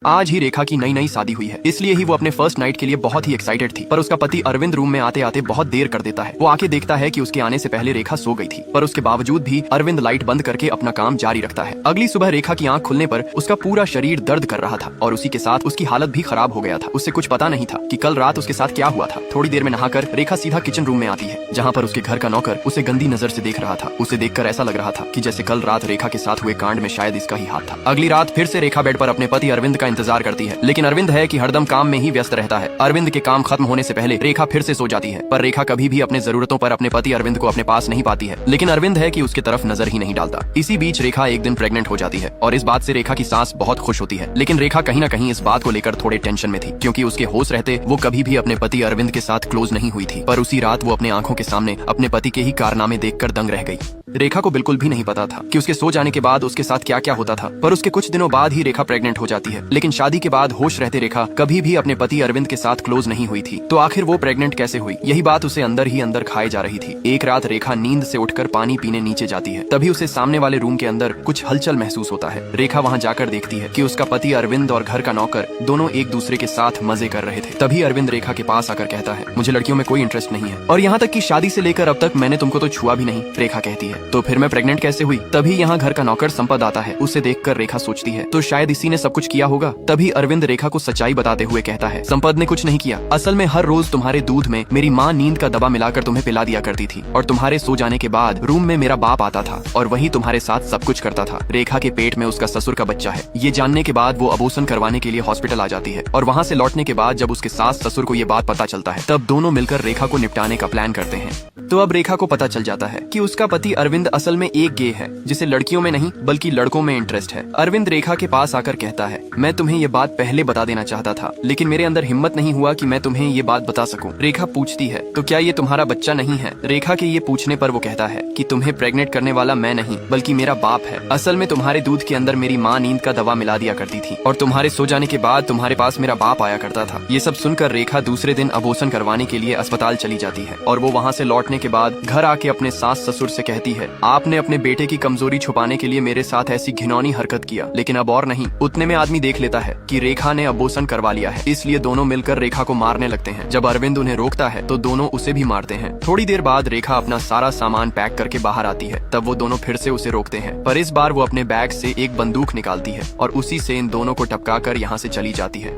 आज ही रेखा की नई नई शादी हुई है, इसलिए ही वो अपने फर्स्ट नाइट के लिए बहुत ही एक्साइटेड थी। पर उसका पति अरविंद रूम में आते आते बहुत देर कर देता है। वो आके देखता है कि उसके आने से पहले रेखा सो गई थी, पर उसके बावजूद भी अरविंद लाइट बंद करके अपना काम जारी रखता है। अगली सुबह रेखा की आंख खुलने पर उसका पूरा शरीर दर्द कर रहा था और उसी के साथ उसकी हालत भी खराब हो गया था। उससे कुछ पता नहीं था कि कल रात उसके साथ क्या हुआ था। थोड़ी देर में नहाकर रेखा सीधा किचन रूम में आती है, जहाँ पर उसके घर का नौकर उसे गंदी नजर से देख रहा था। उसे देखकर ऐसा लग रहा था कि जैसे कल रात रेखा के साथ हुए कांड में शायद इसका ही हाथ था। अगली रात फिर से रेखा बेड पर अपने पति अरविंद का इंतजार करती है, लेकिन अरविंद है कि हरदम काम में ही व्यस्त रहता है। अरविंद के काम खत्म होने से पहले रेखा फिर से सो जाती है, पर रेखा कभी भी अपने जरूरतों पर अपने पति अरविंद को अपने पास नहीं पाती है। लेकिन अरविंद है कि उसकी तरफ नजर ही नहीं डालता। इसी बीच रेखा एक दिन प्रेग्नेंट हो जाती है और इस बात से रेखा की सास बहुत खुश होती है। लेकिन रेखा कहीं न कहीं इस बात को लेकर थोड़े टेंशन में थी, क्योंकि उसके होश रहते वो कभी भी अपने पति अरविंद के साथ क्लोज नहीं हुई थी। पर उसी रात वो अपने आंखों के सामने अपने पति के ही कारनामे देखकर दंग रह गई। रेखा को बिल्कुल भी नहीं पता था कि उसके सो जाने के बाद उसके साथ क्या क्या होता था, पर उसके कुछ दिनों बाद ही रेखा प्रेग्नेंट हो जाती है। लेकिन शादी के बाद होश रहते रेखा कभी भी अपने पति अरविंद के साथ क्लोज नहीं हुई थी। तो आखिर वो प्रेग्नेंट कैसे हुई, यही बात उसे अंदर ही अंदर खाए जा रही थी। एक रात रेखा नींद से उठकर पानी पीने नीचे जाती है, तभी उसे सामने वाले रूम के अंदर कुछ हलचल महसूस होता है। रेखा वहाँ जाकर देखती है कि उसका पति अरविंद और घर का नौकर दोनों एक दूसरे के साथ मजे कर रहे थे। तभी अरविंद रेखा के पास आकर कहता है, मुझे लड़कियों में कोई इंटरेस्ट नहीं है, और यहाँ तक कि शादी से लेकर अब तक मैंने तुमको तो छुआ भी नहीं। रेखा कहती है, तो फिर मैं प्रेग्नेंट कैसे हुई? तभी यहाँ घर का नौकर संपद आता है। उसे देखकर रेखा सोचती है, तो शायद इसी ने सब कुछ किया होगा। तभी अरविंद रेखा को सच्चाई बताते हुए कहता है, संपद ने कुछ नहीं किया। असल में हर रोज तुम्हारे दूध में मेरी माँ नींद का दवा मिलाकर तुम्हें पिला दिया करती थी, और तुम्हारे सो जाने के बाद रूम में मेरा बाप आता था और वही तुम्हारे साथ सब कुछ करता था। रेखा के पेट में उसका ससुर का बच्चा है। ये जानने के बाद वो अबॉर्शन करवाने के लिए हॉस्पिटल आ जाती है, और वहाँ से लौटने के बाद जब उसके सास ससुर को ये बात पता चलता है, तब दोनों मिलकर रेखा को निपटाने का प्लान करते हैं। तो अब रेखा को पता चल जाता है कि उसका पति अरविंद असल में एक गे है, जिसे लड़कियों में नहीं बल्कि लड़कों में इंटरेस्ट है। अरविंद रेखा के पास आकर कहता है, मैं तुम्हें ये बात पहले बता देना चाहता था, लेकिन मेरे अंदर हिम्मत नहीं हुआ कि मैं तुम्हें ये बात बता सकूं। रेखा पूछती है, तो क्या ये तुम्हारा बच्चा नहीं है? रेखा के ये पूछने पर वो कहता है कि तुम्हें प्रेग्नेंट करने वाला मैं नहीं बल्कि मेरा बाप है। असल में तुम्हारे दूध के अंदर मेरी माँ नींद का दवा मिला दिया करती थी, और तुम्हारे सो जाने के बाद तुम्हारे पास मेरा बाप आया करता था। ये सब सुनकर रेखा दूसरे दिन अबॉर्शन करवाने के लिए अस्पताल चली जाती है, और वो वहाँ से लौटने के बाद घर आके अपने सास ससुर से कहती है, आपने अपने बेटे की कमजोरी छुपाने के लिए मेरे साथ ऐसी घिनौनी हरकत किया, लेकिन अब और नहीं। उतने में आदमी देख लेता है कि रेखा ने अबॉर्शन करवा लिया है, इसलिए दोनों मिलकर रेखा को मारने लगते हैं। जब अरविंद उन्हें रोकता है तो दोनों उसे भी मारते हैं। थोड़ी देर बाद रेखा अपना सारा सामान पैक करके बाहर आती है, तब वो दोनों फिर से उसे रोकते हैं, पर इस बार वो अपने बैग से एक बंदूक निकालती है और उसी से इन दोनों को टपका कर यहाँ से चली जाती है।